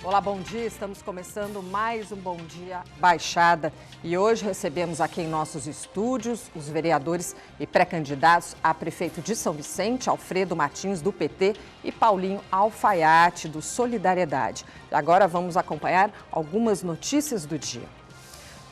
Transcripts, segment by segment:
Olá, bom dia. Estamos começando mais um Bom Dia Baixada e hoje recebemos aqui em nossos estúdios os vereadores e pré-candidatos a prefeito de São Vicente, Alfredo Martins, do PT, e Paulinho Alfaiate, do Solidariedade. E agora vamos acompanhar algumas notícias do dia.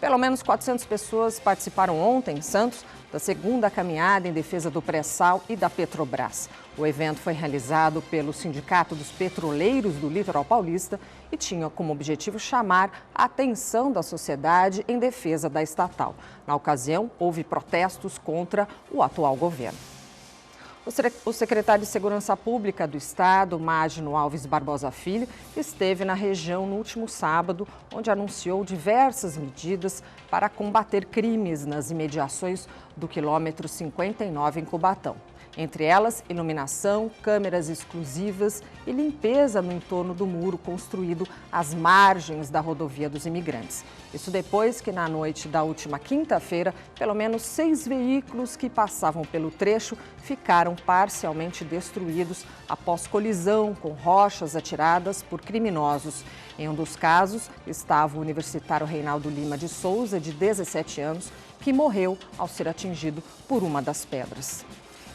Pelo menos 400 pessoas participaram ontem em Santos da segunda caminhada em defesa do pré-sal e da Petrobras. O evento foi realizado pelo Sindicato dos Petroleiros do Litoral Paulista e tinha como objetivo chamar a atenção da sociedade em defesa da estatal. Na ocasião, houve protestos contra o atual governo. O secretário de Segurança Pública do Estado, Magno Alves Barbosa Filho, esteve na região no último sábado, onde anunciou diversas medidas para combater crimes nas imediações do quilômetro 59 em Cubatão. Entre elas, iluminação, câmeras exclusivas e limpeza no entorno do muro construído às margens da rodovia dos imigrantes. Isso depois que, na noite da última quinta-feira, pelo menos 6 veículos que passavam pelo trecho ficaram parcialmente destruídos após colisão com rochas atiradas por criminosos. Em um dos casos, estava o universitário Reinaldo Lima de Souza, de 17 anos, que morreu ao ser atingido por uma das pedras.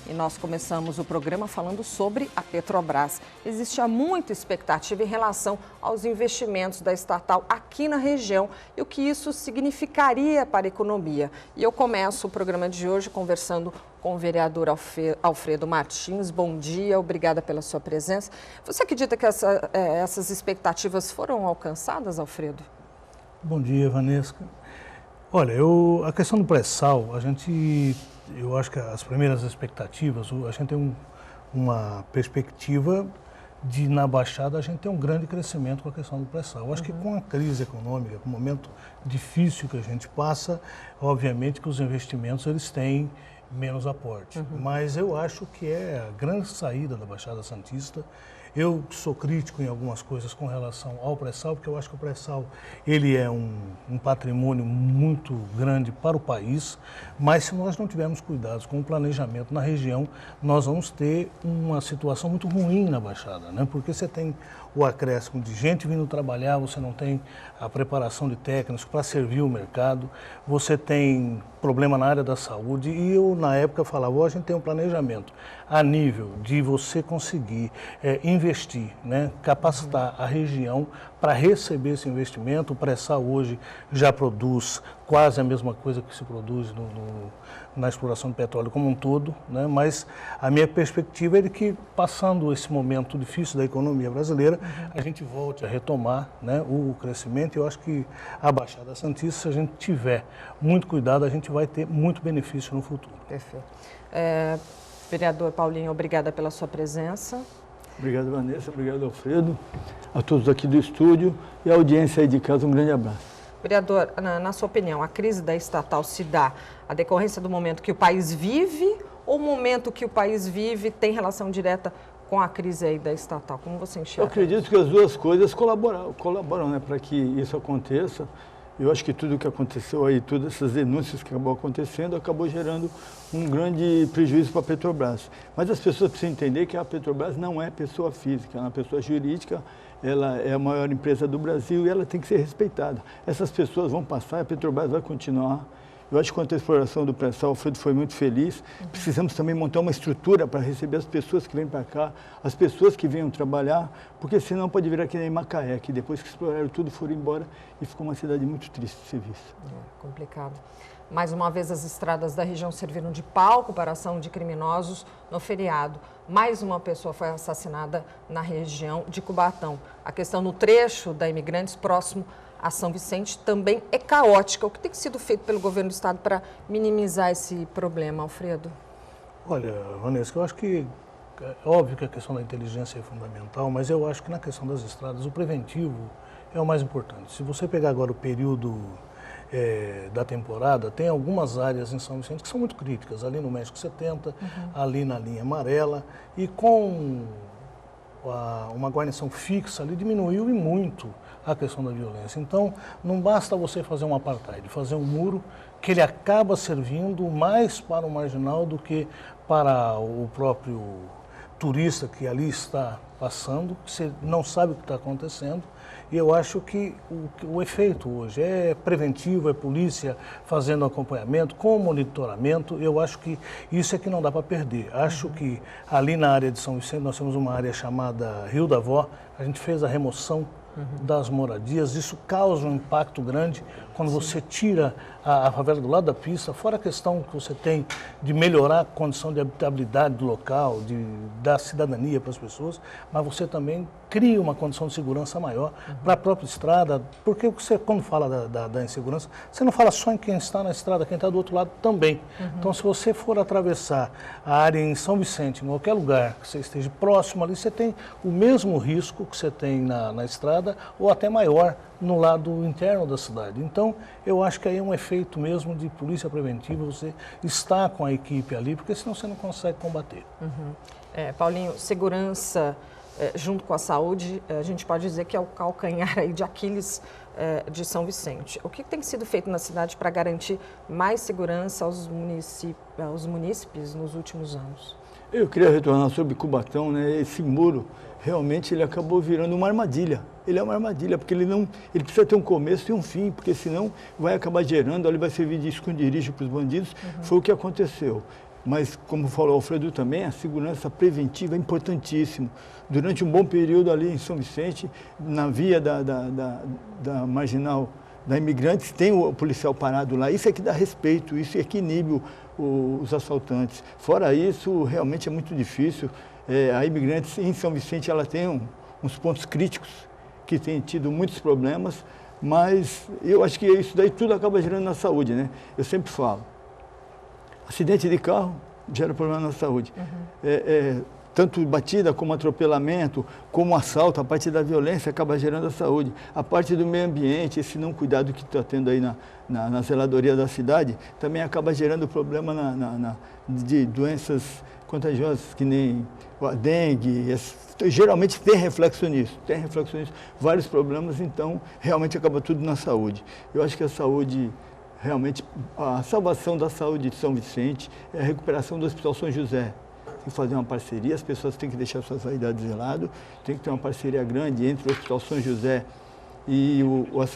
E nós começamos o programa falando sobre a Petrobras. Existe muita expectativa em relação aos investimentos da estatal aqui na região e o que isso significaria para a economia. E eu começo o programa de hoje conversando com o vereador Alfredo Martins. Bom dia, obrigada pela sua presença. Você acredita que essas expectativas foram alcançadas, Alfredo? Bom dia, Vanessa. Olha, a questão do pré-sal, eu acho que as primeiras expectativas, a gente tem uma perspectiva de, na Baixada, a gente tem um grande crescimento com a questão do pré-sal. Eu acho que com a crise econômica, com o momento difícil que a gente passa, obviamente que os investimentos eles têm menos aporte. Mas eu acho que é a grande saída da Baixada Santista. Eu sou crítico em algumas coisas com relação ao pré-sal, porque eu acho que o pré-sal ele é um patrimônio muito grande para o país, mas se nós não tivermos cuidados com o planejamento na região, nós vamos ter uma situação muito ruim na Baixada, né? Porque você tem o acréscimo de gente vindo trabalhar, você não tem a preparação de técnicos para servir o mercado, você tem problema na área da saúde e eu, na época, falava, a gente tem um planejamento a nível de você conseguir investir, né, capacitar a região para receber esse investimento. O pré-sal hoje já produz quase a mesma coisa que se produz na exploração de petróleo como um todo, né? Mas a minha perspectiva é de que, passando esse momento difícil da economia brasileira, a gente volte a retomar, né, o crescimento. Eu acho que a Baixada Santista, se a gente tiver muito cuidado, a gente vai ter muito benefício no futuro. Perfeito. Vereador Paulinho, obrigada pela sua presença. Obrigado, Vanessa. Obrigado, Alfredo. A todos aqui do estúdio e a audiência aí de casa, um grande abraço. Vereador, na sua opinião, a crise da estatal se dá a decorrência do momento que o país vive ou o momento que o país vive tem relação direta com a crise aí da estatal? Como você enxerga? Eu acredito que as duas coisas colaboram, né, para que isso aconteça. Eu acho que tudo o que aconteceu aí, todas essas denúncias que acabou acontecendo, acabou gerando um grande prejuízo para a Petrobras. Mas as pessoas precisam entender que a Petrobras não é pessoa física, é uma pessoa jurídica, ela é a maior empresa do Brasil e ela tem que ser respeitada. Essas pessoas vão passar e a Petrobras vai continuar. Eu acho que quanto à exploração do pré-sal, o Alfredo foi muito feliz. Precisamos também montar uma estrutura para receber as pessoas que vêm para cá, as pessoas que venham trabalhar, porque senão pode virar que nem Macaé, que depois que exploraram tudo foram embora e ficou uma cidade muito triste de ser vista. É complicado. Mais uma vez, as estradas da região serviram de palco para a ação de criminosos no feriado. Mais uma pessoa foi assassinada na região de Cubatão. A questão no trecho da Imigrantes, próximo a São Vicente, também é caótica. O que tem sido feito pelo governo do estado para minimizar esse problema, Alfredo? Olha, Vanessa, eu acho que é óbvio que a questão da inteligência é fundamental, mas eu acho que na questão das estradas o preventivo é o mais importante. Se você pegar agora o período da temporada, tem algumas áreas em São Vicente que são muito críticas, ali no México 70, ali na linha amarela, e com uma guarnição fixa ali diminuiu e muito a questão da violência. Então, não basta você fazer um apartheid, fazer um muro que ele acaba servindo mais para o marginal do que para o próprio turista que ali está passando, que você não sabe o que está acontecendo. E eu acho que o efeito hoje é preventivo, é polícia fazendo acompanhamento, com monitoramento. Eu acho que isso é que não dá para perder. Acho que ali na área de São Vicente nós temos uma área chamada Rio da Vó, a gente fez a remoção das moradias, isso causa um impacto grande quando você tira a favela do lado da pista, fora a questão que você tem de melhorar a condição de habitabilidade do local, de dar cidadania para as pessoas, mas você também cria uma condição de segurança maior para a própria estrada, porque você, quando fala da insegurança, você não fala só em quem está na estrada, quem está do outro lado também. Então, se você for atravessar a área em São Vicente, em qualquer lugar que você esteja próximo ali, você tem o mesmo risco que você tem na estrada, ou até maior no lado interno da cidade. Então, eu acho que aí é um efeito mesmo de polícia preventiva, você está com a equipe ali, porque senão você não consegue combater. Paulinho, segurança junto com a saúde, a gente pode dizer que é o calcanhar aí de Aquiles de São Vicente. O que tem sido feito na cidade para garantir mais segurança aos munícipes nos últimos anos? Eu queria retornar sobre Cubatão, né? Esse muro, realmente, ele acabou virando uma armadilha. Ele é uma armadilha, porque ele precisa ter um começo e um fim, porque senão vai acabar gerando, ali vai servir de esconderijo para os bandidos. Foi o que aconteceu. Mas, como falou o Alfredo também, a segurança preventiva é importantíssima. Durante um bom período ali em São Vicente, na via da Marginal da Imigrantes, tem o policial parado lá. Isso é que dá respeito, isso é que inibe os assaltantes. Fora isso, realmente é muito difícil. A Imigrantes em São Vicente, ela tem uns pontos críticos que tem tido muitos problemas, mas eu acho que isso daí tudo acaba gerando na saúde, né? Eu sempre falo, acidente de carro gera problema na saúde. Tanto batida como atropelamento, como assalto, a parte da violência acaba gerando a saúde. A parte do meio ambiente, esse não cuidado que está tendo aí na zeladoria da cidade, também acaba gerando problema de doenças contagiosas, que nem a dengue. Geralmente tem reflexo nisso, vários problemas, então realmente acaba tudo na saúde. Eu acho que a saúde, realmente, a salvação da saúde de São Vicente é a recuperação do Hospital São José. Tem que fazer uma parceria, as pessoas têm que deixar suas vaidades de lado, tem que ter uma parceria grande entre o Hospital São José e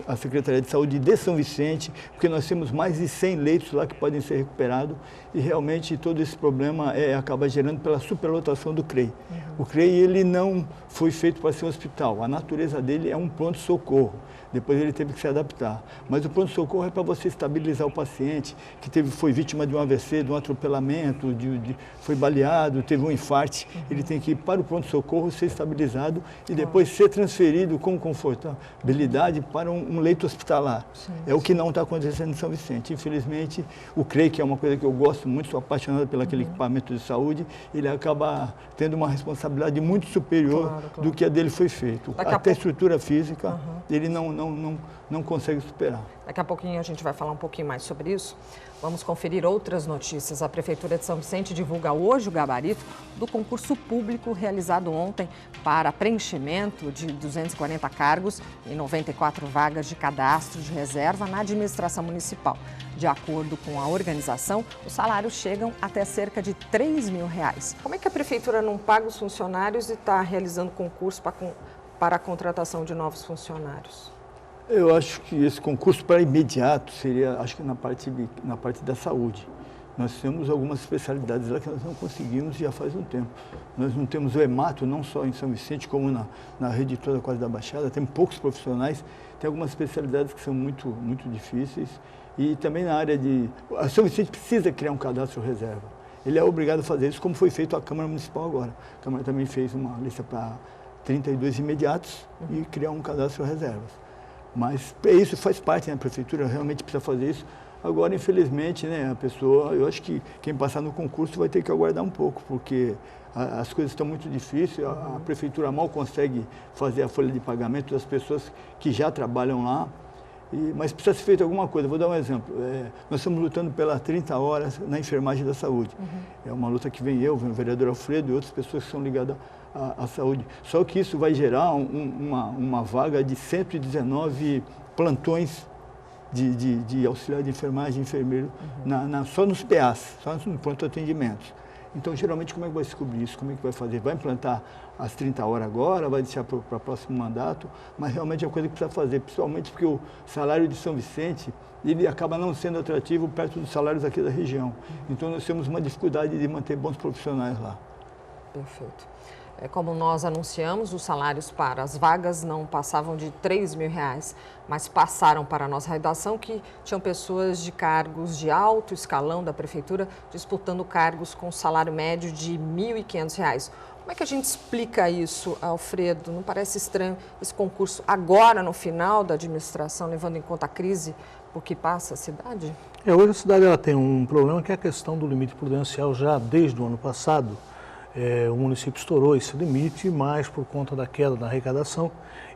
a Secretaria de Saúde de São Vicente, porque nós temos mais de 100 leitos lá que podem ser recuperados e realmente todo esse problema acaba gerando pela superlotação do CREI. O CREI, ele não foi feito para ser um hospital, a natureza dele é um pronto-socorro. Depois ele teve que se adaptar. Mas o pronto-socorro é para você estabilizar o paciente que foi vítima de um AVC, de um atropelamento, foi baleado, teve um infarte. Ele tem que ir para o pronto-socorro, ser estabilizado e depois ser transferido com confortabilidade para um leito hospitalar. É o que não está acontecendo em São Vicente. Infelizmente, o CREI, que é uma coisa que eu gosto muito, sou apaixonado pelo aquele equipamento de saúde, ele acaba tendo uma responsabilidade muito superior do que a dele foi feito. Até a estrutura física, ele não consegue superar. Daqui a pouquinho a gente vai falar um pouquinho mais sobre isso. Vamos conferir outras notícias. A Prefeitura de São Vicente divulga hoje o gabarito do concurso público realizado ontem para preenchimento de 240 cargos e 94 vagas de cadastro de reserva na administração municipal. De acordo com a organização, os salários chegam até cerca de R$3 mil. Como é que a Prefeitura não paga os funcionários e está realizando concurso para a contratação de novos funcionários? Eu acho que esse concurso para imediato seria, acho que na parte da saúde. Nós temos algumas especialidades lá que nós não conseguimos já faz um tempo. Nós não temos o hemato, não só em São Vicente, como na rede toda quase da Baixada. Tem poucos profissionais, tem algumas especialidades que são muito, muito difíceis. E também na área de... A São Vicente precisa criar um cadastro reserva. Ele é obrigado a fazer isso, como foi feito a Câmara Municipal agora. A Câmara também fez uma lista para 32 imediatos e criar um cadastro reservas. Mas isso faz parte, né? A Prefeitura realmente precisa fazer isso. Agora, infelizmente, né, a pessoa, eu acho que quem passar no concurso vai ter que aguardar um pouco, porque as coisas estão muito difíceis, a Prefeitura mal consegue fazer a folha de pagamento das pessoas que já trabalham lá. Mas precisa ser feito alguma coisa. Vou dar um exemplo. Nós estamos lutando pelas 30 horas na enfermagem da saúde. É uma luta que vem o vereador Alfredo e outras pessoas que são ligadas à saúde. Só que isso vai gerar uma vaga de 119 plantões de auxiliar de enfermagem e enfermeiro só nos PAs, só nos pronto-atendimentos. Então, geralmente, como é que vai descobrir isso? Como é que vai fazer? Vai implantar as 30 horas agora, vai deixar para o próximo mandato, mas realmente é uma coisa que precisa fazer, principalmente porque o salário de São Vicente, ele acaba não sendo atrativo perto dos salários aqui da região. Então, nós temos uma dificuldade de manter bons profissionais lá. Perfeito. Como nós anunciamos, os salários para as vagas não passavam de R$3.000, mas passaram para a nossa redação que tinham pessoas de cargos de alto escalão da prefeitura disputando cargos com salário médio de R$1.500. Como é que a gente explica isso, Alfredo? Não parece estranho esse concurso agora, no final da administração, levando em conta a crise por que passa a cidade? Hoje a cidade ela tem um problema que é a questão do limite prudencial já desde o ano passado. O município estourou esse limite, mas por conta da queda na arrecadação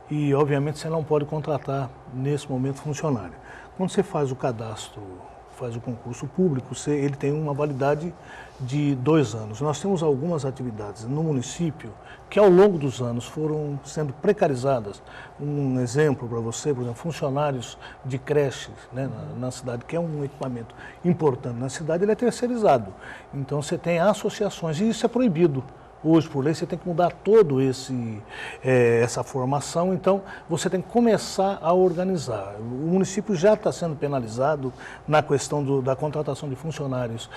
e, obviamente, você não pode contratar, nesse momento, funcionário. Quando você faz o cadastro, faz o concurso público, ele tem uma validade de 2 anos. Nós temos algumas atividades no município que, ao longo dos anos, foram sendo precarizadas. Um exemplo para você, por exemplo, funcionários de creches, né, na cidade, que é um equipamento importante na cidade, ele é terceirizado. Então, você tem associações e isso é proibido. Hoje, por lei, você tem que mudar todo essa formação, então você tem que começar a organizar. O município já está sendo penalizado na questão da contratação de funcionários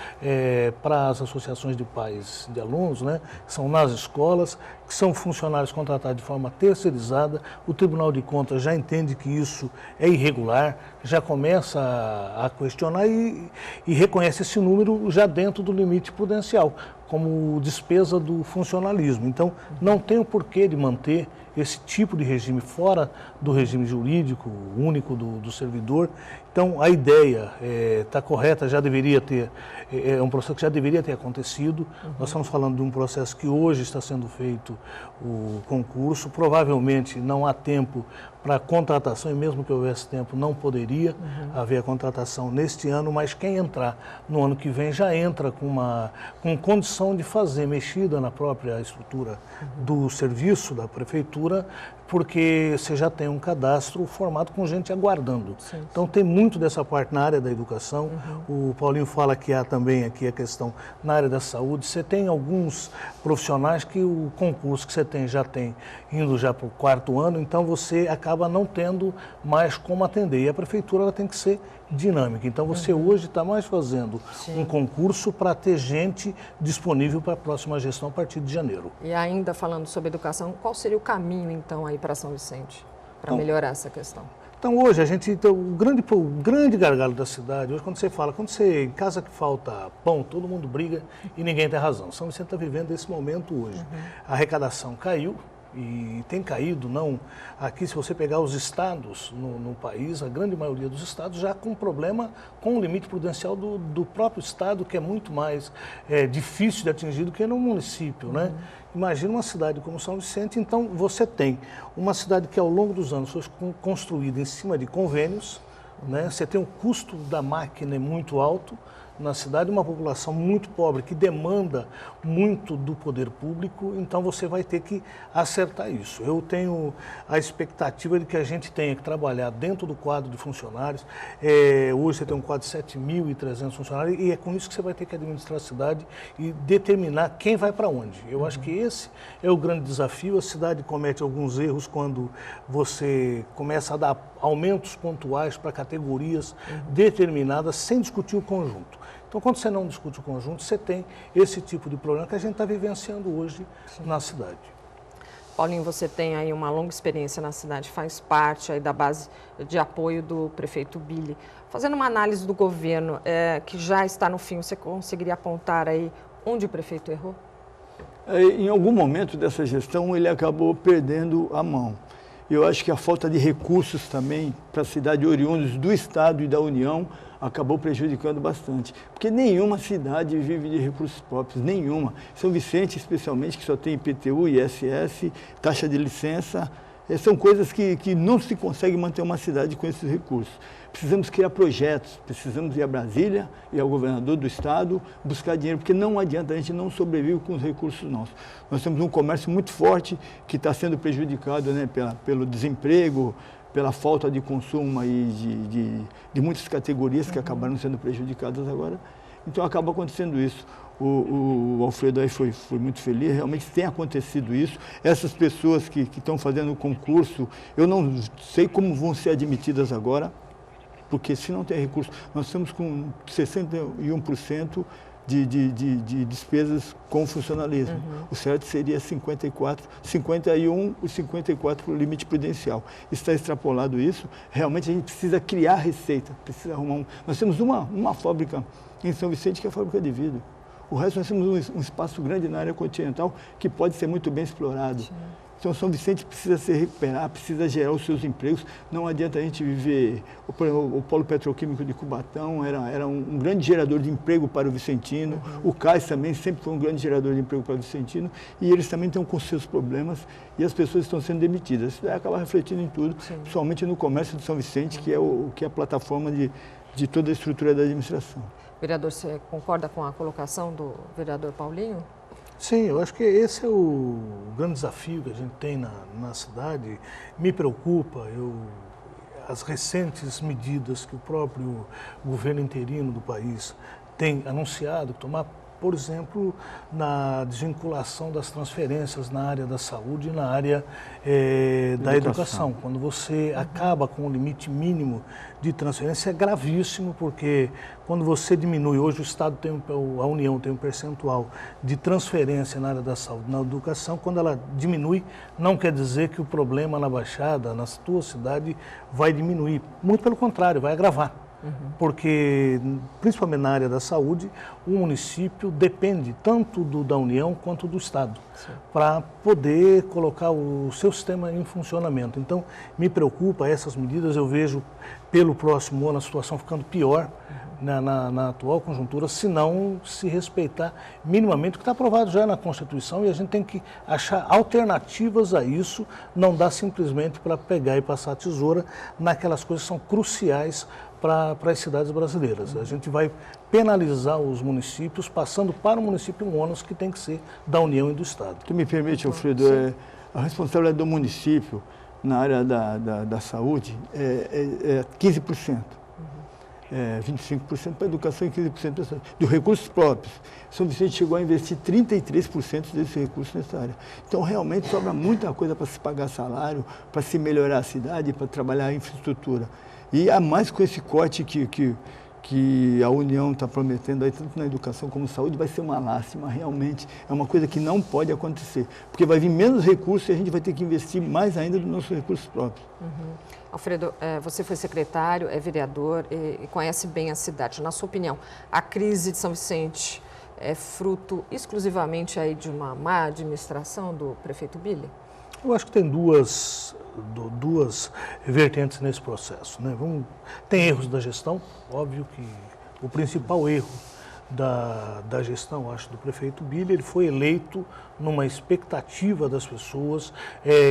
para as associações de pais de alunos, né? São nas escolas, que são funcionários contratados de forma terceirizada. O Tribunal de Contas já entende que isso é irregular, já começa a questionar e reconhece esse número já dentro do limite prudencial, como despesa do funcionalismo. Então, não tem o porquê de manter esse tipo de regime fora do regime jurídico único do servidor. Então, a ideia está correta, já deveria ter, é um processo que já deveria ter acontecido. Nós estamos falando de um processo que hoje está sendo feito o concurso, provavelmente não há tempo para contratação, e mesmo que houvesse tempo, não poderia haver a contratação neste ano, mas quem entrar no ano que vem já entra com condição de fazer mexida na própria estrutura do serviço da prefeitura, porque você já tem um cadastro formado com gente aguardando. Sim. Então tem muito dessa parte na área da educação. O Paulinho fala que há também aqui a questão na área da saúde. Você tem alguns profissionais que o concurso que você tem já tem indo já para o 4º ano, então você acaba não tendo mais como atender. E a prefeitura ela tem que ser dinâmica. Então você hoje está mais fazendo um concurso para ter gente disponível para a próxima gestão a partir de janeiro. E ainda falando sobre educação, qual seria o caminho então aí para São Vicente, para melhorar essa questão? Então hoje a gente tem o grande gargalo da cidade, hoje quando você em casa que falta pão, todo mundo briga e ninguém tem razão. São Vicente está vivendo esse momento hoje. A arrecadação caiu. E tem caído, não. Aqui, se você pegar os estados no país, a grande maioria dos estados já com problema com o limite prudencial do próprio estado, que é muito mais difícil de atingir do que no município, né? Imagina uma cidade como São Vicente, então você tem uma cidade que ao longo dos anos foi construída em cima de convênios, né? Você tem o custo da máquina muito alto, na cidade, uma população muito pobre, que demanda muito do poder público, então você vai ter que acertar isso. Eu tenho a expectativa de que a gente tenha que trabalhar dentro do quadro de funcionários. Hoje você tem um quadro de 7.300 funcionários e é com isso que você vai ter que administrar a cidade e determinar quem vai para onde. Eu acho que esse é o grande desafio. A cidade comete alguns erros quando você começa a dar aumentos pontuais para categorias determinadas sem discutir o conjunto. Então, quando você não discute o conjunto, você tem esse tipo de problema que a gente está vivenciando hoje na cidade. Paulinho, você tem aí uma longa experiência na cidade, faz parte aí da base de apoio do prefeito Billy. Fazendo uma análise do governo que já está no fim, você conseguiria apontar aí onde o prefeito errou? Em algum momento dessa gestão, ele acabou perdendo a mão. Eu acho que a falta de recursos também para a cidade oriundos do Estado e da União acabou prejudicando bastante. Porque nenhuma cidade vive de recursos próprios, nenhuma. São Vicente, especialmente, que só tem IPTU, ISS, taxa de licença. São coisas que não se consegue manter uma cidade com esses recursos. Precisamos criar projetos, precisamos ir a Brasília e ao governador do estado buscar dinheiro, porque não adianta, a gente não sobrevive com os recursos nossos. Nós temos um comércio muito forte que está sendo prejudicado, né, pelo desemprego, pela falta de consumo aí de muitas categorias que acabaram sendo prejudicadas agora. Então acaba acontecendo isso. o Alfredo aí foi muito feliz, realmente tem acontecido isso. Essas pessoas que estão fazendo o concurso, eu não sei como vão ser admitidas agora, porque se não tem recurso, nós estamos com 61% de despesas com funcionalismo. O certo seria 51 e 54 o limite prudencial. Está extrapolado isso, realmente a gente precisa criar receita, precisa arrumar Nós temos uma fábrica em São Vicente que é a fábrica de vidro. O resto nós temos um espaço grande na área continental que pode ser muito bem explorado. Sim. Então, São Vicente precisa se recuperar, precisa gerar os seus empregos. Não adianta a gente viver... O polo petroquímico de Cubatão era um grande gerador de emprego para o vicentino. O Cais também sempre foi um grande gerador de emprego para o vicentino. E eles também estão com seus problemas e as pessoas estão sendo demitidas. Isso vai acabar refletindo em tudo, sim, principalmente no comércio de São Vicente, que é a plataforma de toda a estrutura da administração. Vereador, você concorda com a colocação do vereador Paulinho? Sim, eu acho que esse é o grande desafio que a gente tem na cidade. Me preocupa as recentes medidas que o próprio governo interino do país tem anunciado, tomar, por exemplo, na desvinculação das transferências na área da saúde e na área da educação. Quando você acaba com o limite mínimo de transferência, é gravíssimo, porque quando você diminui, hoje o Estado a União tem um percentual de transferência na área da saúde, na educação, quando ela diminui, não quer dizer que o problema na Baixada, na tua cidade, vai diminuir. Muito pelo contrário, vai agravar. Porque, principalmente na área da saúde, o município depende tanto da União quanto do Estado para poder colocar o seu sistema em funcionamento. Então, me preocupa essas medidas, eu vejo pelo próximo ano a situação ficando pior na atual conjuntura, se não se respeitar minimamente o que está aprovado já na Constituição, e a gente tem que achar alternativas a isso, não dá simplesmente para pegar e passar a tesoura naquelas coisas que são cruciais para as cidades brasileiras. A gente vai penalizar os municípios, passando para o município um ônus que tem que ser da União e do Estado. Tu me permite, Alfredo, a responsabilidade do município na área da saúde é 15%. 25% para a educação e 15% dos recursos próprios. São Vicente chegou a investir 33% desse recurso nessa área. Então, realmente, sobra muita coisa para se pagar salário, para se melhorar a cidade, para trabalhar a infraestrutura. E a mais com esse corte que a União está prometendo, aí, tanto na educação como na saúde, vai ser uma lástima, realmente. É uma coisa que não pode acontecer, porque vai vir menos recursos e a gente vai ter que investir mais ainda nos nossos recursos próprios. Alfredo, você foi secretário, é vereador e conhece bem a cidade. Na sua opinião, a crise de São Vicente é fruto exclusivamente aí de uma má administração do prefeito Billy? Eu acho que tem duas vertentes nesse processo, né? Tem erros da gestão, óbvio que o principal erro da gestão, acho, do prefeito Billy, ele foi eleito numa expectativa das pessoas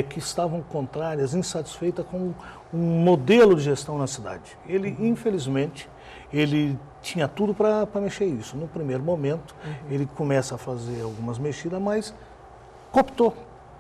que estavam contrárias, insatisfeitas com um modelo de gestão na cidade. Ele, infelizmente, ele tinha tudo para mexer isso. No primeiro momento, ele começa a fazer algumas mexidas, mas cooptou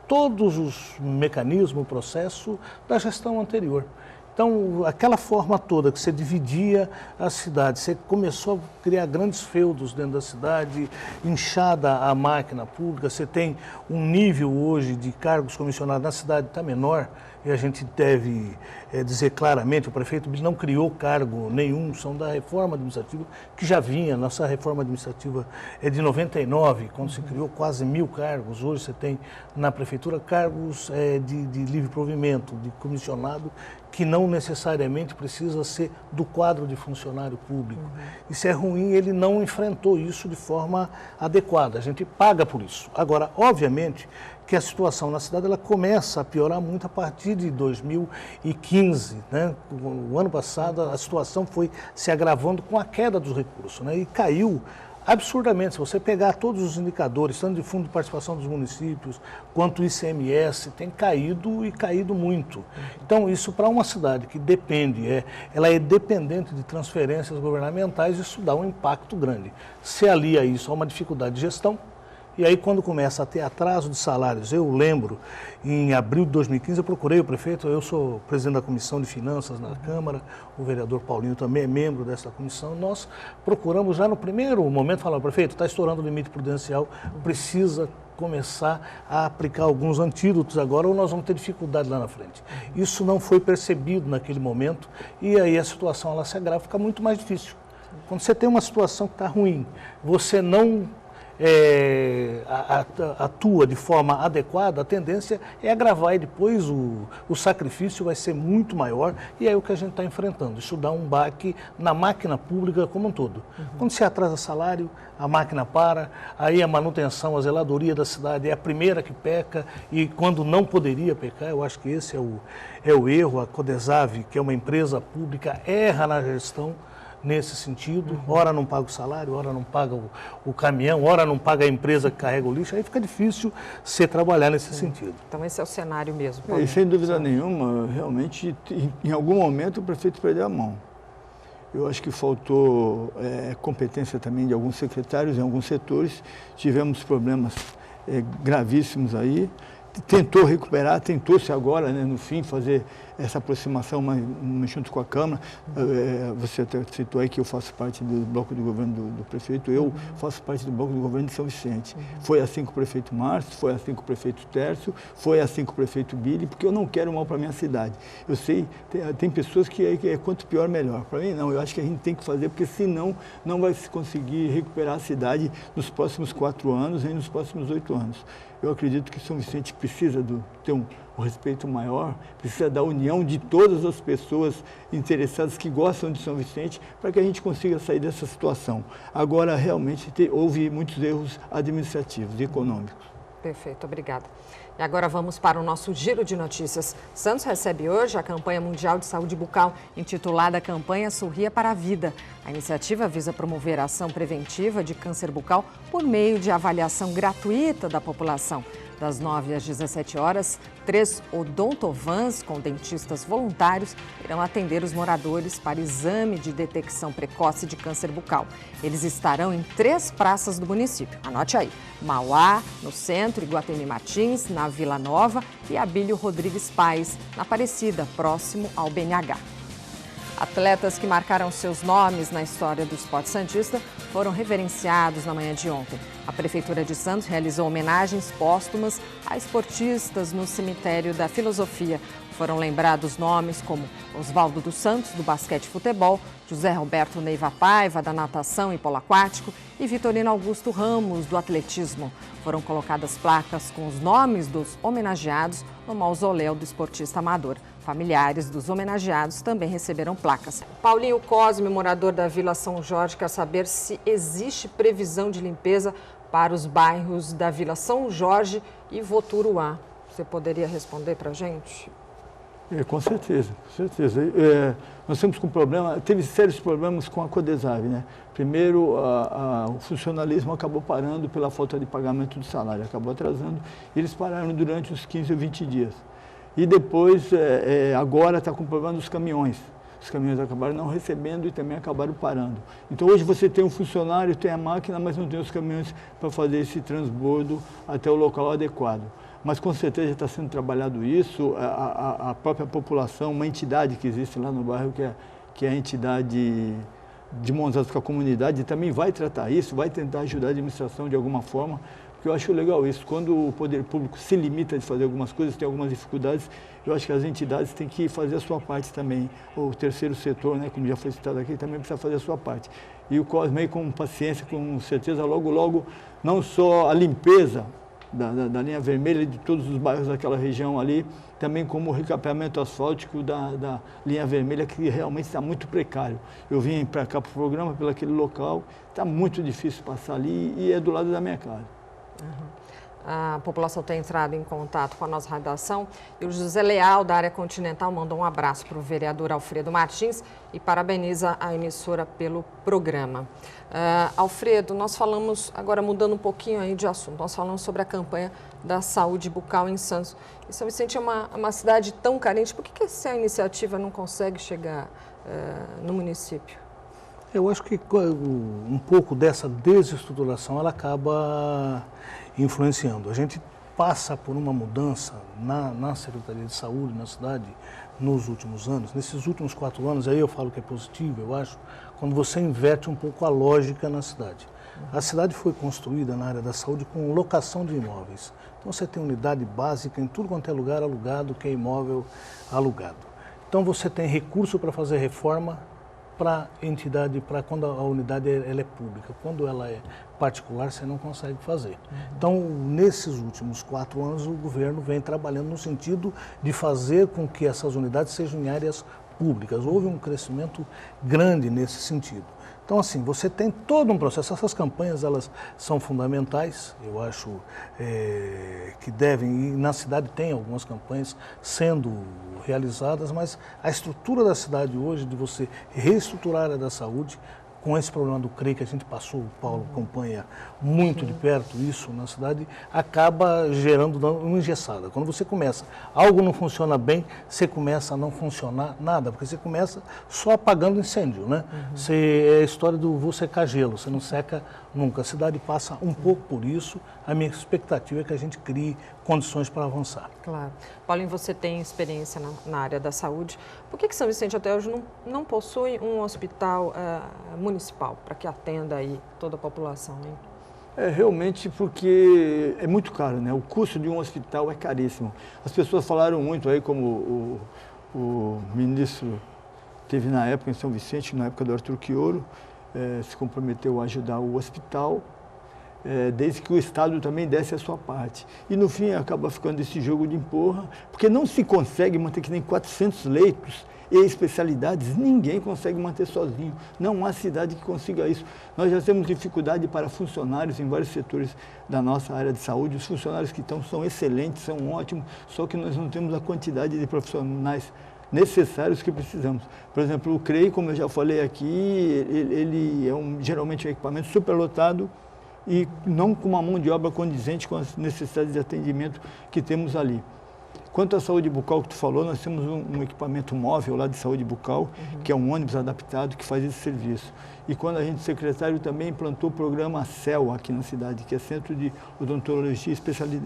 todos os mecanismos, o processo da gestão anterior. Então, aquela forma toda que você dividia a cidade, você começou a criar grandes feudos dentro da cidade, inchada a máquina pública, você tem um nível hoje de cargos comissionados na cidade está menor, e a gente deve dizer claramente, o prefeito não criou cargo nenhum, são da reforma administrativa, que já vinha, nossa reforma administrativa é de 99, quando se criou quase 1000 cargos, hoje você tem na prefeitura cargos de livre provimento, de comissionado, que não necessariamente precisa ser do quadro de funcionário público. Isso é ruim, ele não enfrentou isso de forma adequada, a gente paga por isso. Agora, obviamente, que a situação na cidade ela começa a piorar muito a partir de 2015, né? O ano passado a situação foi se agravando com a queda dos recursos, né? E caiu absurdamente. Se você pegar todos os indicadores, tanto de fundo de participação dos municípios, quanto o ICMS, tem caído e caído muito. Então, isso para uma cidade que depende, ela é dependente de transferências governamentais, isso dá um impacto grande. Se alia isso a uma dificuldade de gestão, E aí, quando começa a ter atraso de salários, eu lembro, em abril de 2015, eu procurei o prefeito, eu sou presidente da Comissão de Finanças na Câmara, o vereador Paulinho também é membro dessa comissão, nós procuramos já no primeiro momento, falar, prefeito, está estourando o limite prudencial, precisa começar a aplicar alguns antídotos agora ou nós vamos ter dificuldade lá na frente. Isso não foi percebido naquele momento e aí a situação ela se agrava, fica muito mais difícil. Quando você tem uma situação que está ruim, você não atua de forma adequada, a tendência é agravar e depois o sacrifício vai ser muito maior e é o que a gente está enfrentando. Isso dá um baque na máquina pública como um todo. Quando se atrasa salário, a máquina para, aí a manutenção, a zeladoria da cidade é a primeira que peca e quando não poderia pecar, eu acho que esse é o erro. A Codesave, que é uma empresa pública, erra na gestão nesse sentido, ora não paga o salário, ora não paga o caminhão, ora não paga a empresa que carrega o lixo, aí fica difícil você trabalhar nesse sentido. Então esse é o cenário mesmo. E sem dúvida nenhuma, realmente, em algum momento o prefeito perdeu a mão. Eu acho que faltou competência também de alguns secretários em alguns setores, tivemos problemas gravíssimos aí, tentou recuperar, tentou-se agora, né, no fim, fazer essa aproximação junto com a Câmara. Você até citou aí que eu faço parte do bloco de governo do prefeito, eu faço parte do bloco de governo de São Vicente. Foi assim com o prefeito Márcio, foi assim com o prefeito Tércio, foi assim com o prefeito Billy, porque eu não quero mal para a minha cidade. Eu sei, tem pessoas que é quanto pior, melhor. Para mim, não, eu acho que a gente tem que fazer, porque senão não vai se conseguir recuperar a cidade nos próximos 4 anos e nos próximos 8 anos. Eu acredito que São Vicente precisa ter um respeito maior, precisa da união de todas as pessoas interessadas que gostam de São Vicente para que a gente consiga sair dessa situação. Agora, realmente, houve muitos erros administrativos e econômicos. Perfeito, obrigada. E agora vamos para o nosso giro de notícias. Santos recebe hoje a campanha mundial de saúde bucal, intitulada Campanha Sorria para a Vida. A iniciativa visa promover a ação preventiva de câncer bucal por meio de avaliação gratuita da população. Das 9 às 17 horas, 3 odontovans com dentistas voluntários irão atender os moradores para exame de detecção precoce de câncer bucal. Eles estarão em 3 praças do município. Anote aí: Mauá, no centro, Iguatemi Martins, na Vila Nova e Abílio Rodrigues Paes, na Aparecida, próximo ao BNH. Atletas que marcaram seus nomes na história do esporte santista foram reverenciados na manhã de ontem. A Prefeitura de Santos realizou homenagens póstumas a esportistas no Cemitério da Filosofia. Foram lembrados nomes como Oswaldo dos Santos, do basquete e futebol, José Roberto Neiva Paiva, da natação e polo aquático, e Vitorino Augusto Ramos, do atletismo. Foram colocadas placas com os nomes dos homenageados no mausoléu do esportista amador. Familiares dos homenageados também receberam placas. Paulinho Cosme, morador da Vila São Jorge, quer saber se existe previsão de limpeza para os bairros da Vila São Jorge e Voturuá. Você poderia responder para a gente? Com certeza, com certeza. Nós temos teve sérios problemas com a Codesave, né? Primeiro, o funcionalismo acabou parando pela falta de pagamento do salário, acabou atrasando, e eles pararam durante uns 15 ou 20 dias. E depois, agora está com o problema dos caminhões. Os caminhões acabaram não recebendo e também acabaram parando. Então hoje você tem um funcionário, tem a máquina, mas não tem os caminhões para fazer esse transbordo até o local adequado. Mas com certeza está sendo trabalhado isso, a própria população, uma entidade que existe lá no bairro, que é a entidade de mãos dadas com a comunidade, também vai tratar isso, vai tentar ajudar a administração de alguma forma, porque eu acho legal isso. Quando o poder público se limita de fazer algumas coisas, tem algumas dificuldades, eu acho que as entidades têm que fazer a sua parte também. O terceiro setor, né, como já foi citado aqui, também precisa fazer a sua parte. E o Cosme, com paciência, com certeza, logo, logo, não só a limpeza da linha vermelha de todos os bairros daquela região ali, também como o recapeamento asfáltico da linha vermelha, que realmente está muito precário. Eu vim para cá para o programa, pelo aquele local, está muito difícil passar ali e é do lado da minha casa. A população tem entrado em contato com a nossa redação e o José Leal, da área continental, mandou um abraço para o vereador Alfredo Martins e parabeniza a emissora pelo programa. Alfredo, nós falamos, agora mudando um pouquinho aí de assunto, nós falamos sobre a campanha da saúde bucal em Santos. E São Vicente é uma cidade tão carente, por que essa iniciativa não consegue chegar no município? Eu acho que um pouco dessa desestruturação ela acaba influenciando. A gente passa por uma mudança na Secretaria de Saúde, na cidade, nos últimos anos. Nesses últimos 4 anos, aí eu falo que é positivo, eu acho, quando você inverte um pouco a lógica na cidade. A cidade foi construída na área da saúde com locação de imóveis. Então você tem unidade básica em tudo quanto é lugar alugado, que é imóvel alugado. Então você tem recurso para fazer reforma para entidade, para quando a unidade ela é pública. Quando ela é particular, você não consegue fazer. Então, nesses últimos 4 anos, o governo vem trabalhando no sentido de fazer com que essas unidades sejam em áreas públicas. Houve um crescimento grande nesse sentido. Então, assim, você tem todo um processo. Essas campanhas, elas são fundamentais. Eu acho que devem, e na cidade tem algumas campanhas sendo realizadas, mas a estrutura da cidade hoje, de você reestruturar a área da saúde, com esse problema do CREI que a gente passou, o Paulo acompanha muito de perto isso na cidade, acaba gerando uma engessada. Quando você começa, algo não funciona bem, você começa a não funcionar nada, porque você começa só apagando incêndio, né? É a história do vou secar gelo, você não seca nunca. A cidade passa um pouco por isso, a minha expectativa é que a gente crie condições para avançar. Claro. Paulinho, você tem experiência na área da saúde. Por que São Vicente até hoje não possui um hospital municipal para que atenda aí toda a população, hein? Realmente porque é muito caro, né? O custo de um hospital é caríssimo. As pessoas falaram muito aí, como o ministro teve na época em São Vicente, na época do Arthur Quioro, se comprometeu a ajudar o hospital, desde que o Estado também desse a sua parte. E no fim acaba ficando esse jogo de empurra, porque não se consegue manter que nem 400 leitos e especialidades, ninguém consegue manter sozinho. Não há cidade que consiga isso. Nós já temos dificuldade para funcionários em vários setores da nossa área de saúde. Os funcionários que estão são excelentes, são ótimos, só que nós não temos a quantidade de profissionais necessários que precisamos. Por exemplo, o CREI, como eu já falei aqui, ele é geralmente um equipamento superlotado e não com uma mão de obra condizente com as necessidades de atendimento que temos ali. Quanto à saúde bucal que tu falou, nós temos um equipamento móvel lá de saúde bucal, que é um ônibus adaptado que faz esse serviço. E quando a gente, secretário, também implantou o programa CEL aqui na cidade, que é Centro de Odontologia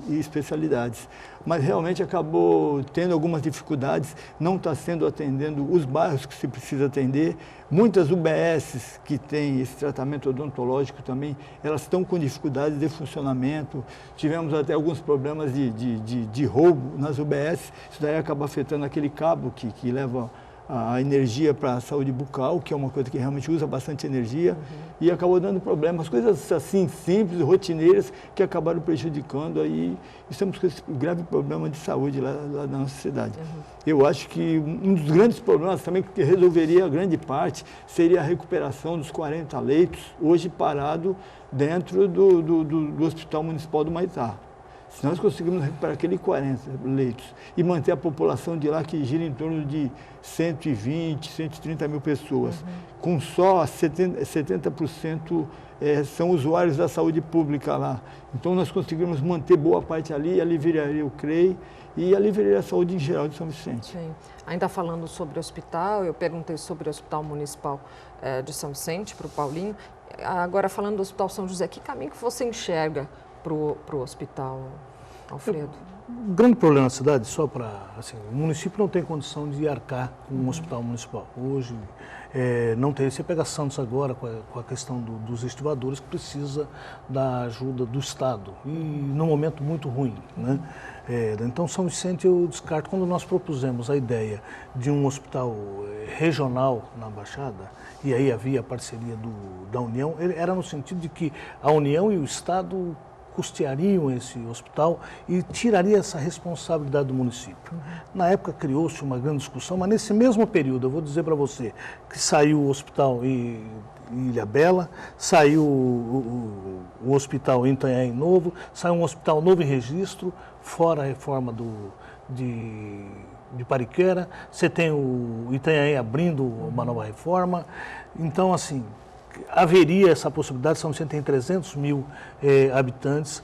e Especialidades. Mas realmente acabou tendo algumas dificuldades, não está sendo atendendo os bairros que se precisa atender. Muitas UBSs que têm esse tratamento odontológico também, elas estão com dificuldades de funcionamento. Tivemos até alguns problemas de roubo nas UBS, isso daí acaba afetando aquele cabo que leva a energia para a saúde bucal, que é uma coisa que realmente usa bastante energia, e acabou dando problemas, coisas assim simples, rotineiras, que acabaram prejudicando aí. Estamos com esse grave problema de saúde lá na nossa cidade. Eu acho que um dos grandes problemas também, que resolveria a grande parte, seria a recuperação dos 40 leitos, hoje parado dentro do Hospital Municipal do Maitá. Se nós conseguirmos recuperar aqueles 40 leitos e manter a população de lá que gira em torno de 120, 130 mil pessoas, com só 70% são usuários da saúde pública lá. Então nós conseguirmos manter boa parte ali, aliviaria o CREI e aliviaria a saúde em geral de São Vicente. Sim. Ainda falando sobre o hospital, eu perguntei sobre o Hospital Municipal de São Vicente para o Paulinho. Agora falando do Hospital São José, que caminho que você enxerga para o hospital, Alfredo? O grande problema na cidade, só para, assim, o município não tem condição de arcar com um hospital municipal. Hoje não tem. Você pega Santos agora com a questão dos estivadores, que precisa da ajuda do Estado, e num momento muito ruim, né? Então, São Vicente eu descarto. Quando nós propusemos a ideia de um hospital regional na Baixada, e aí havia a parceria da União, era no sentido de que a União e o Estado custeariam esse hospital e tiraria essa responsabilidade do município. Na época criou-se uma grande discussão, mas nesse mesmo período, eu vou dizer para você, que saiu o hospital em Ilhabela, saiu o hospital em Itanhaém novo, saiu um hospital novo em registro, fora a reforma de Pariquera, você tem o Itanhaém abrindo uma nova reforma. Então, assim, haveria essa possibilidade. São Vicente tem 300 mil habitantes,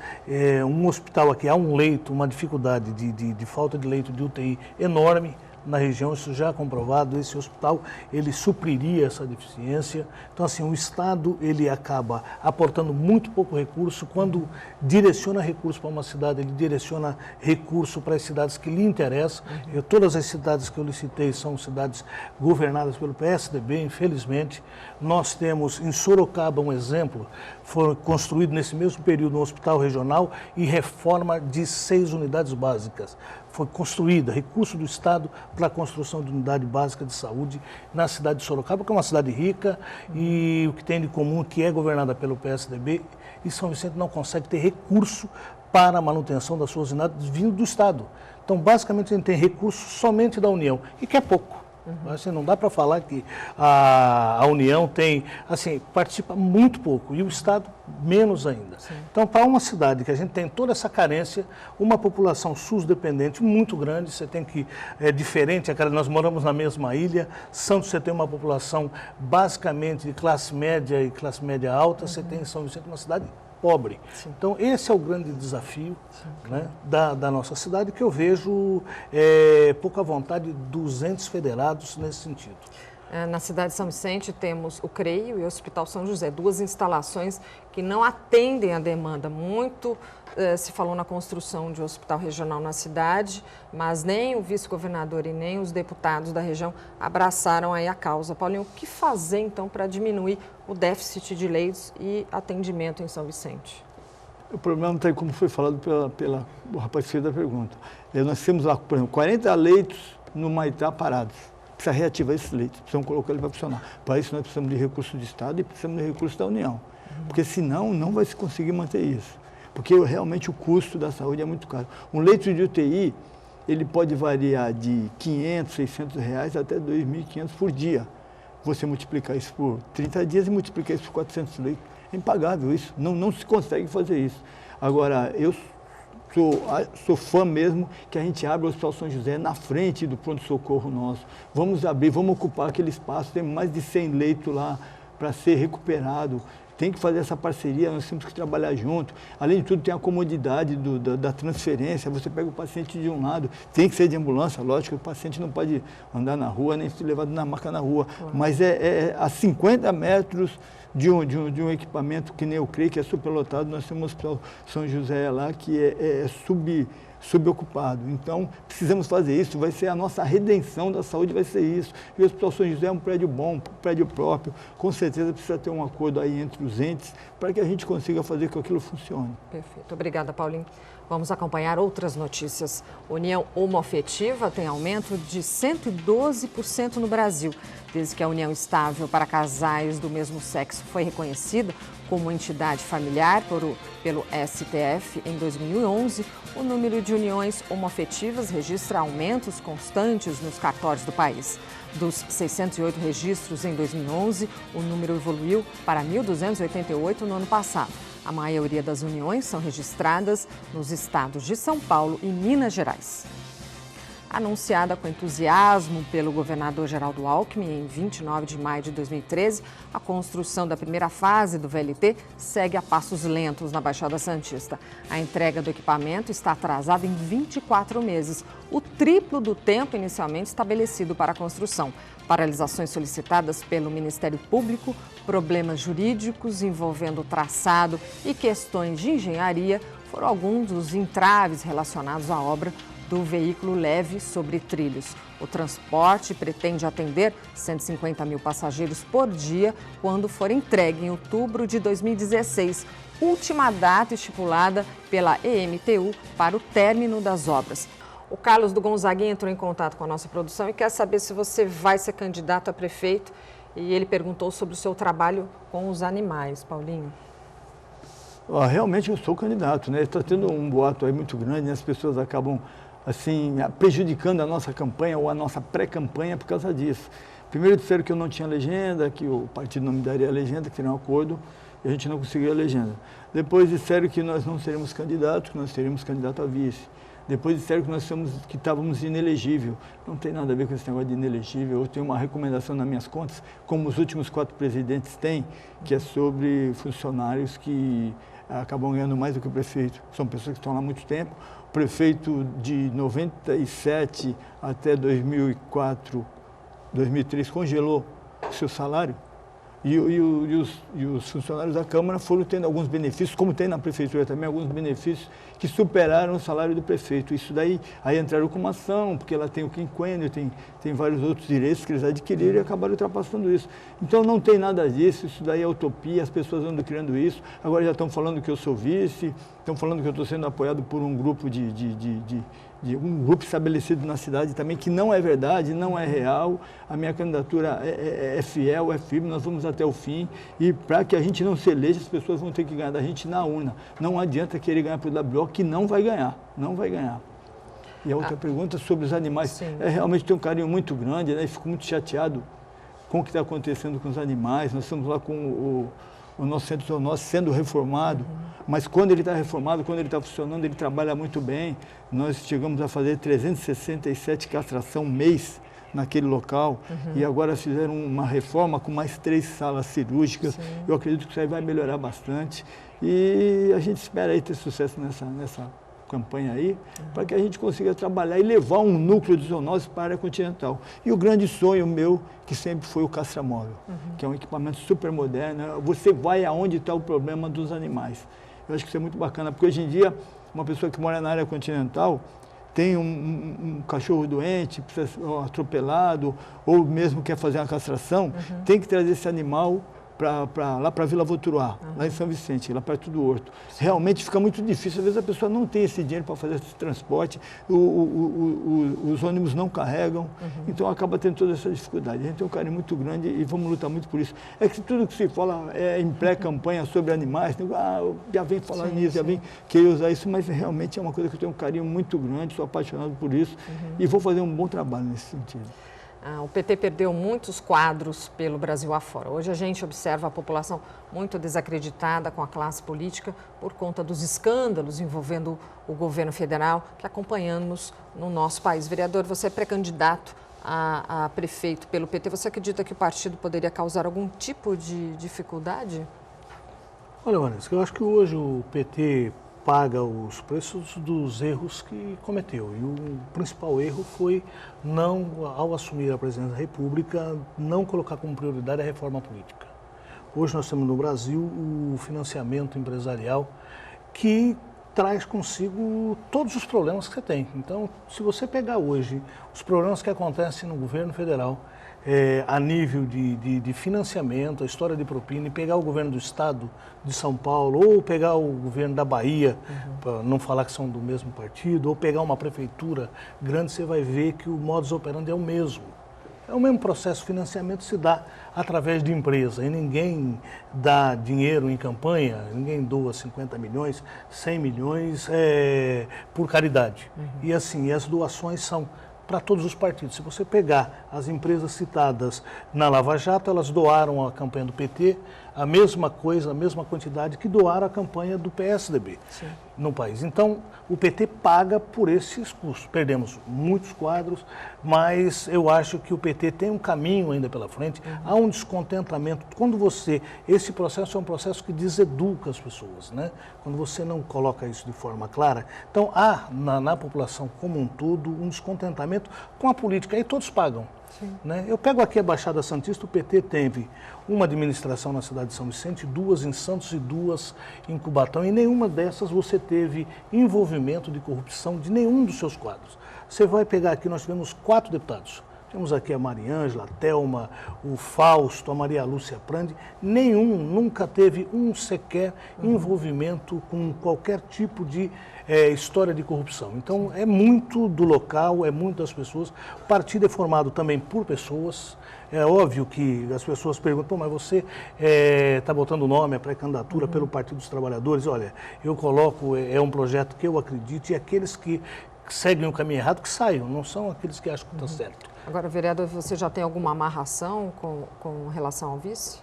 um hospital aqui, há um leito, uma dificuldade de falta de leito de UTI enorme na região, isso já é comprovado, esse hospital, ele supriria essa deficiência. Então, assim, o Estado, ele acaba aportando muito pouco recurso. Quando direciona recurso para uma cidade, ele direciona recurso para as cidades que lhe interessam. Todas as cidades que eu lhe citei são cidades governadas pelo PSDB, infelizmente. Nós temos em Sorocaba um exemplo, foi construído nesse mesmo período um hospital regional e reforma de 6 unidades básicas. Foi construída, recurso do Estado para a construção de unidade básica de saúde na cidade de Sorocaba, que é uma cidade rica e o que tem de comum é que é governada pelo PSDB, e São Vicente não consegue ter recurso para a manutenção das suas unidades vindo do Estado. Então, basicamente, a gente tem recurso somente da União, e que é pouco. Assim, não dá para falar que a União tem, assim, participa muito pouco e o Estado menos ainda. Sim. Então, para uma cidade que a gente tem toda essa carência, uma população SUS dependente muito grande, você tem que, é diferente, nós moramos na mesma ilha, Santos você tem uma população basicamente de classe média e classe média alta, você tem em São Vicente uma cidade pobre. Sim. Então, esse é o grande desafio, né, da nossa cidade, que eu vejo pouca vontade dos entes federados nesse sentido. Na cidade de São Vicente temos o CREIO e o Hospital São José, 2 instalações que não atendem à demanda. Muito se falou na construção de um hospital regional na cidade, mas nem o vice-governador e nem os deputados da região abraçaram aí a causa. Paulinho, o que fazer então para diminuir o déficit de leitos e atendimento em São Vicente? O problema está aí, como foi falado pelo rapaz que fez a pergunta. Nós temos lá, por exemplo, 40 leitos no Maitá parados. Precisa reativar esses leitos, precisamos colocar ele para funcionar. Para isso nós precisamos de recursos do Estado e precisamos de recursos da União. Porque senão não vai se conseguir manter isso. Porque realmente o custo da saúde é muito caro. Um leito de UTI, ele pode variar de 500, 600 reais até 2.500 por dia. Você multiplicar isso por 30 dias e multiplicar isso por 400 leitos. É impagável isso, não se consegue fazer isso. Agora, eu sou fã mesmo que a gente abra o Hospital São José na frente do pronto-socorro nosso. Vamos abrir, vamos ocupar aquele espaço, tem mais de 100 leitos lá para ser recuperado. Tem que fazer essa parceria, nós temos que trabalhar junto. Além de tudo, tem a comodidade da transferência. Você pega o paciente de um lado, tem que ser de ambulância, lógico, o paciente não pode andar na rua, nem ser levado na maca na rua. Claro. Mas a 50 metros de um equipamento que nem eu creio que é superlotado, nós temos o Hospital São José lá, que é subocupado. Então, precisamos fazer isso, vai ser a nossa redenção da saúde, vai ser isso. E o Hospital São José é um prédio bom, um prédio próprio, com certeza precisa ter um acordo aí entre os entes para que a gente consiga fazer com que aquilo funcione. Perfeito. Obrigada, Paulinho. Vamos acompanhar outras notícias. União homoafetiva tem aumento de 112% no Brasil. Desde que a união estável para casais do mesmo sexo foi reconhecida como entidade familiar pelo STF em 2011, o número de uniões homoafetivas registra aumentos constantes nos cartórios do país. Dos 608 registros em 2011, o número evoluiu para 1.288 no ano passado. A maioria das uniões são registradas nos estados de São Paulo e Minas Gerais. Anunciada com entusiasmo pelo governador Geraldo Alckmin em 29 de maio de 2013, a construção da primeira fase do VLT segue a passos lentos na Baixada Santista. A entrega do equipamento está atrasada em 24 meses, o triplo do tempo inicialmente estabelecido para a construção. Paralisações solicitadas pelo Ministério Público, problemas jurídicos envolvendo o traçado e questões de engenharia foram alguns dos entraves relacionados à obra do veículo leve sobre trilhos. O transporte pretende atender 150 mil passageiros por dia quando for entregue em outubro de 2016, última data estipulada pela EMTU para o término das obras. O Carlos do Gonzaguinha entrou em contato com a nossa produção e quer saber se você vai ser candidato a prefeito. E ele perguntou sobre o seu trabalho com os animais. Paulinho. Realmente eu sou candidato, né? Está tendo um boato aí muito grande, né? As pessoas acabam assim, prejudicando a nossa campanha ou a nossa pré-campanha por causa disso. Primeiro disseram que eu não tinha legenda, que o partido não me daria legenda, que teria um acordo, e a gente não conseguiu a legenda. Depois disseram que nós não seríamos candidatos, que nós seríamos candidato a vice. Depois disseram que estávamos inelegível. Não tem nada a ver com esse negócio de inelegível. Eu tenho uma recomendação nas minhas contas, como os últimos 4 presidentes têm, que é sobre funcionários que acabam ganhando mais do que o prefeito. São pessoas que estão lá há muito tempo, prefeito de 97 até 2004, 2003 congelou o seu salário e os funcionários da Câmara foram tendo alguns benefícios, como tem na Prefeitura também, alguns benefícios que superaram o salário do prefeito. Isso daí, aí entraram com uma ação, porque ela tem o quinquênio, tem vários outros direitos que eles adquiriram e acabaram ultrapassando isso. Então não tem nada disso, isso daí é utopia, as pessoas andam criando isso. Agora já estão falando que eu sou vice, estão falando que eu estou sendo apoiado por um grupo um grupo estabelecido na cidade também, que não é verdade, não é real. A minha candidatura é fiel, é firme, nós vamos até o fim. E para que a gente não se eleja, as pessoas vão ter que ganhar da gente na urna. Não adianta querer ganhar pelo WO, que não vai ganhar, não vai ganhar. E a outra pergunta sobre os animais. Realmente tem um carinho muito grande, né? E fico muito chateado com o que está acontecendo com os animais. Nós estamos lá com o nosso centro zoonóstico sendo reformado, mas quando ele está reformado, quando ele está funcionando, ele trabalha muito bem. Nós chegamos a fazer 367 castração mês naquele local e agora fizeram uma reforma com mais 3 salas cirúrgicas. Eu acredito que isso aí vai melhorar bastante e a gente espera aí ter sucesso nessa campanha aí, para que a gente consiga trabalhar e levar um núcleo de zoonose para a área continental. E o grande sonho meu, que sempre foi o castramóvel, que é um equipamento super moderno. Você vai aonde está o problema dos animais. Eu acho que isso é muito bacana, porque hoje em dia, uma pessoa que mora na área continental, tem um cachorro doente, atropelado, ou mesmo quer fazer uma castração, tem que trazer esse animal lá para a Vila Voturuá, lá em São Vicente, lá perto do Horto. Realmente fica muito difícil, às vezes a pessoa não tem esse dinheiro para fazer esse transporte, os ônibus não carregam, então acaba tendo toda essa dificuldade. A gente tem um carinho muito grande e vamos lutar muito por isso. É que tudo que se fala em pré-campanha sobre animais, já vem falando nisso, já vem querer usar isso, mas realmente é uma coisa que eu tenho um carinho muito grande, sou apaixonado por isso e vou fazer um bom trabalho nesse sentido. O PT perdeu muitos quadros pelo Brasil afora. Hoje a gente observa a população muito desacreditada com a classe política por conta dos escândalos envolvendo o governo federal que acompanhamos no nosso país. Vereador, você é pré-candidato a prefeito pelo PT. Você acredita que o partido poderia causar algum tipo de dificuldade? Olha, Vanessa, eu acho que hoje o PT paga os preços dos erros que cometeu. E o principal erro foi, ao assumir a presidência da República, não colocar como prioridade a reforma política. Hoje nós temos no Brasil o financiamento empresarial que traz consigo todos os problemas que você tem. Então, se você pegar hoje os problemas que acontecem no governo federal, a nível de financiamento, a história de propina, e pegar o governo do estado de São Paulo, ou pegar o governo da Bahia, para não falar que são do mesmo partido, ou pegar uma prefeitura grande, você vai ver que o modus operandi é o mesmo. É o mesmo processo, o financiamento se dá através de empresa, e ninguém dá dinheiro em campanha, ninguém doa 50 milhões, 100 milhões por caridade. E assim, as doações são para todos os partidos. Se você pegar as empresas citadas na Lava Jato, elas doaram à campanha do PT a mesma coisa, a mesma quantidade que doaram à campanha do PSDB no país. Então, o PT paga por esses custos. Perdemos muitos quadros, mas eu acho que o PT tem um caminho ainda pela frente. Há um descontentamento. Esse processo é um processo que deseduca as pessoas, né? Quando você não coloca isso de forma clara. Então, há na população como um todo um descontentamento com a política. Aí todos pagam. Né? Eu pego aqui a Baixada Santista, o PT teve uma administração na cidade de São Vicente, 2 em Santos e 2 em Cubatão, e nenhuma dessas você teve envolvimento de corrupção de nenhum dos seus quadros. Você vai pegar aqui, nós tivemos 4 deputados. Temos aqui a Mariângela, a Thelma, o Fausto, a Maria Lúcia Prandi. Nunca teve sequer envolvimento com qualquer tipo de história de corrupção. Então, é muito do local, é muito das pessoas. O partido é formado também por pessoas. É óbvio que as pessoas perguntam, mas você está botando o nome, a pré-candidatura pelo Partido dos Trabalhadores. Olha, eu coloco, é um projeto que eu acredito, e aqueles que seguem o caminho errado, que saiam, não são aqueles que acham que está certo. Agora, vereador, você já tem alguma amarração com relação ao vice?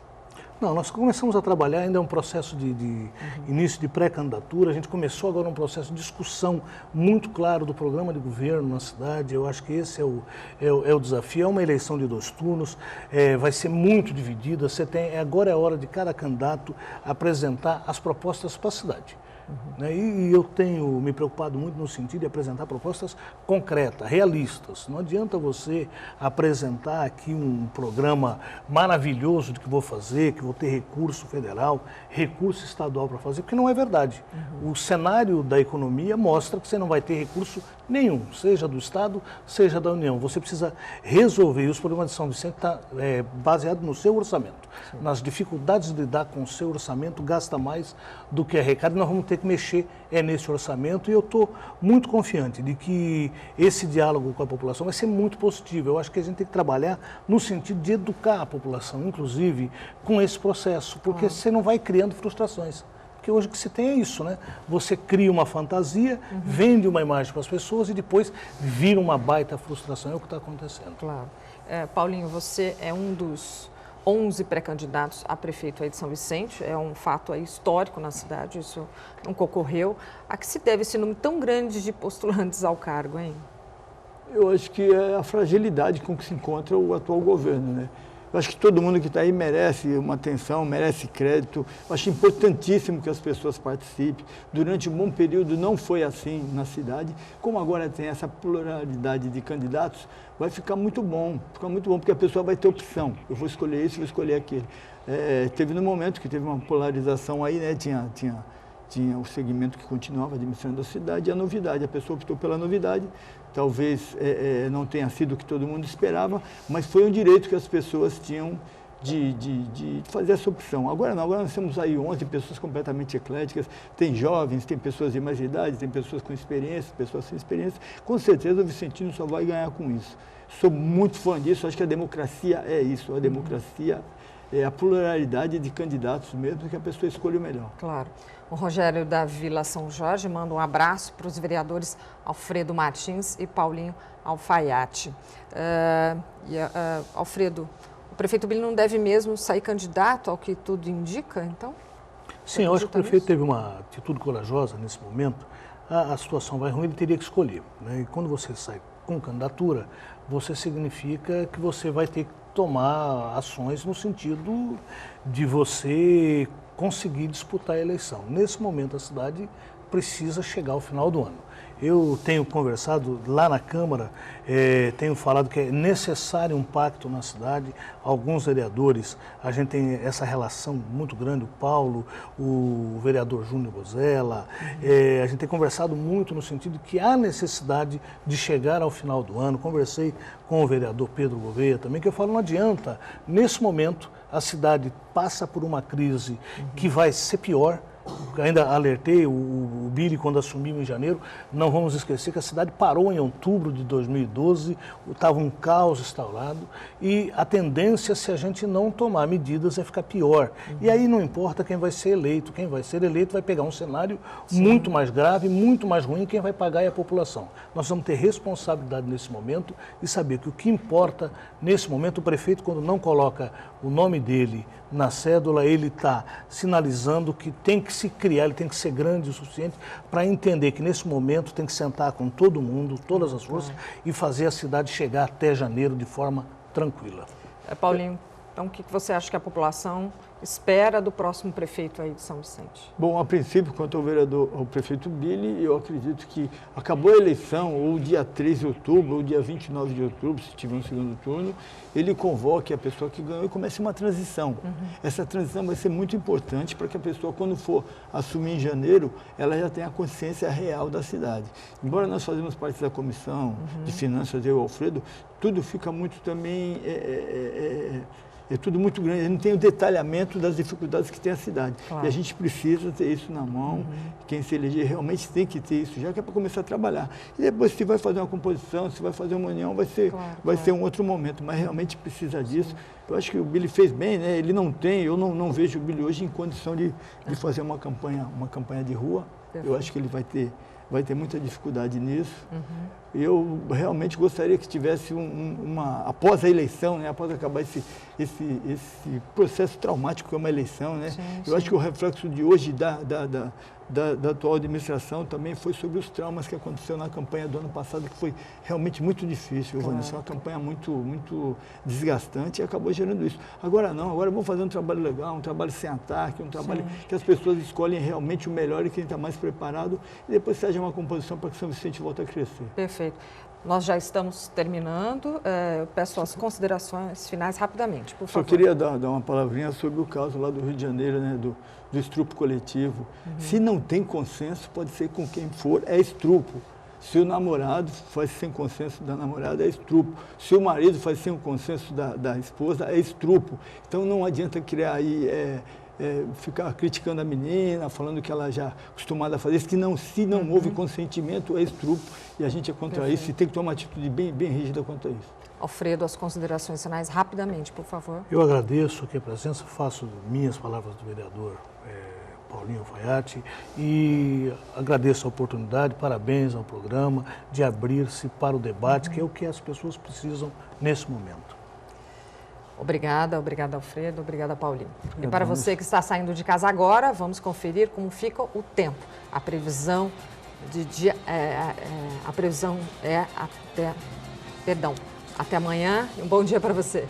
Não, nós começamos a trabalhar, ainda é um processo de início de pré-candidatura. A gente começou agora um processo de discussão muito claro do programa de governo na cidade. Eu acho que esse é o desafio. É uma eleição de 2 turnos, vai ser muito dividida. Agora é a hora de cada candidato apresentar as propostas para a cidade. Né? E eu tenho me preocupado muito no sentido de apresentar propostas concretas, realistas. Não adianta você apresentar aqui um programa maravilhoso de que vou fazer, que vou ter recurso federal, recurso estadual para fazer, porque não é verdade. O cenário da economia mostra que você não vai ter recurso nenhum, seja do Estado, seja da União. Você precisa resolver, e os problemas de São Vicente estão baseados no seu orçamento. Sim. Nas dificuldades de lidar com o seu orçamento, gasta mais do que arrecada, nós vamos ter que mexer nesse orçamento, e eu estou muito confiante de que esse diálogo com a população vai ser muito positivo. Eu acho que a gente tem que trabalhar no sentido de educar a população, inclusive, com esse processo, porque você não vai criando frustrações. Porque hoje o que se tem é isso, né? Você cria uma fantasia, vende uma imagem para as pessoas e depois vira uma baita frustração. É o que está acontecendo. Claro. Paulinho, você é um dos 11 pré-candidatos a prefeito aí de São Vicente. É um fato aí histórico na cidade, isso nunca ocorreu. A que se deve esse número tão grande de postulantes ao cargo, hein? Eu acho que é a fragilidade com que se encontra o atual governo, né? Eu acho que todo mundo que está aí merece uma atenção, merece crédito. Eu acho importantíssimo que as pessoas participem. Durante um bom período não foi assim na cidade. Como agora tem essa pluralidade de candidatos, vai ficar muito bom, porque a pessoa vai ter opção. Eu vou escolher isso, vou escolher aquele. Teve no momento que teve uma polarização aí, né? Tinha o segmento que continuava administrando a cidade e a novidade. A pessoa optou pela novidade. Talvez não tenha sido o que todo mundo esperava, mas foi um direito que as pessoas tinham de fazer essa opção. Agora não, agora nós temos aí 11 pessoas completamente ecléticas, tem jovens, tem pessoas de mais idade, tem pessoas com experiência, pessoas sem experiência. Com certeza o Vicentino só vai ganhar com isso. Sou muito fã disso, acho que a democracia é isso, a democracia é a pluralidade de candidatos mesmo, que a pessoa escolhe o melhor. Claro. O Rogério da Vila São Jorge manda um abraço para os vereadores Alfredo Martins e Paulinho Alfaiate. Alfredo, o prefeito Billy não deve mesmo sair candidato ao que tudo indica, então? Sim, eu acho que o prefeito teve uma atitude corajosa nesse momento. A situação vai ruim, ele teria que escolher, né? E quando você sai com candidatura, você significa que você vai ter que tomar ações no sentido de você conseguir disputar a eleição. Nesse momento, a cidade precisa chegar ao final do ano. Eu tenho conversado lá na Câmara, tenho falado que é necessário um pacto na cidade. Alguns vereadores, a gente tem essa relação muito grande, o Paulo, o vereador Júnior Bozella, a gente tem conversado muito no sentido de que há necessidade de chegar ao final do ano. Conversei com o vereador Pedro Gouveia também, que eu falo, não adianta, nesse momento a cidade passa por uma crise que vai ser pior. Ainda alertei o Billy quando assumiu em janeiro, não vamos esquecer que a cidade parou em outubro de 2012, estava um caos instaurado e a tendência, se a gente não tomar medidas, é ficar pior. E aí não importa quem vai ser eleito, quem vai ser eleito vai pegar um cenário muito mais grave, muito mais ruim, quem vai pagar é a população. Nós vamos ter responsabilidade nesse momento e saber que o que importa nesse momento, o prefeito, quando não coloca o nome dele na cédula, ele está sinalizando que tem que se criar, ele tem que ser grande o suficiente para entender que nesse momento tem que sentar com todo mundo, todas as forças, e fazer a cidade chegar até janeiro de forma tranquila. Paulinho, então o que você acha que a população espera do próximo prefeito aí de São Vicente? Bom, a princípio, quanto ao prefeito Billy, eu acredito que acabou a eleição, ou dia 13 de outubro, ou dia 29 de outubro, se tiver um segundo turno, ele convoque a pessoa que ganhou e comece uma transição. Essa transição vai ser muito importante para que a pessoa, quando for assumir em janeiro, ela já tenha a consciência real da cidade. Embora nós fazemos parte da comissão de finanças, eu e o Alfredo, tudo fica muito também... É tudo muito grande, não tem o detalhamento das dificuldades que tem a cidade. Claro. E a gente precisa ter isso na mão, quem se eleger realmente tem que ter isso, já que é para começar a trabalhar. E depois, se vai fazer uma composição, se vai fazer uma união, vai ser um outro momento, mas realmente precisa disso. Eu acho que o Billy fez bem, né? Ele não tem, eu não vejo o Billy hoje em condição de fazer uma campanha de rua. Eu acho que ele vai ter muita dificuldade nisso. eu realmente gostaria que tivesse após a eleição, né, após acabar esse processo traumático que é uma eleição, né? Sim, eu acho que o reflexo de hoje da atual administração também foi sobre os traumas que aconteceu na campanha do ano passado, que foi realmente muito difícil, Vanessa, uma campanha muito desgastante e acabou gerando isso. Agora não, agora vamos fazer um trabalho legal, um trabalho sem ataque, um trabalho que as pessoas escolhem realmente o melhor e quem está mais preparado, e depois seja uma composição para que São Vicente volte a crescer. Perfeito. Nós já estamos terminando. Eu peço as considerações finais rapidamente, por favor. Só queria dar uma palavrinha sobre o caso lá do Rio de Janeiro, né, do estupro coletivo. Se não tem consenso, pode ser com quem for, é estupro. Se o namorado faz sem consenso da namorada, é estupro. Se o marido faz sem o consenso da esposa, é estupro. Então não adianta criar aí... ficar criticando a menina, falando que ela já é acostumada a fazer isso, que se não houve consentimento, é estupro, e a gente é contra isso, e tem que tomar uma atitude bem rígida quanto a isso. Alfredo, as considerações finais, rapidamente, por favor. Eu agradeço aqui a presença, faço minhas palavras do vereador Paulinho Alfaiate e agradeço a oportunidade, parabéns ao programa, de abrir-se para o debate, que é o que as pessoas precisam nesse momento. Obrigada, Alfredo, obrigada, Paulinho. E para você que está saindo de casa agora, vamos conferir como fica o tempo. A previsão até amanhã e um bom dia para você.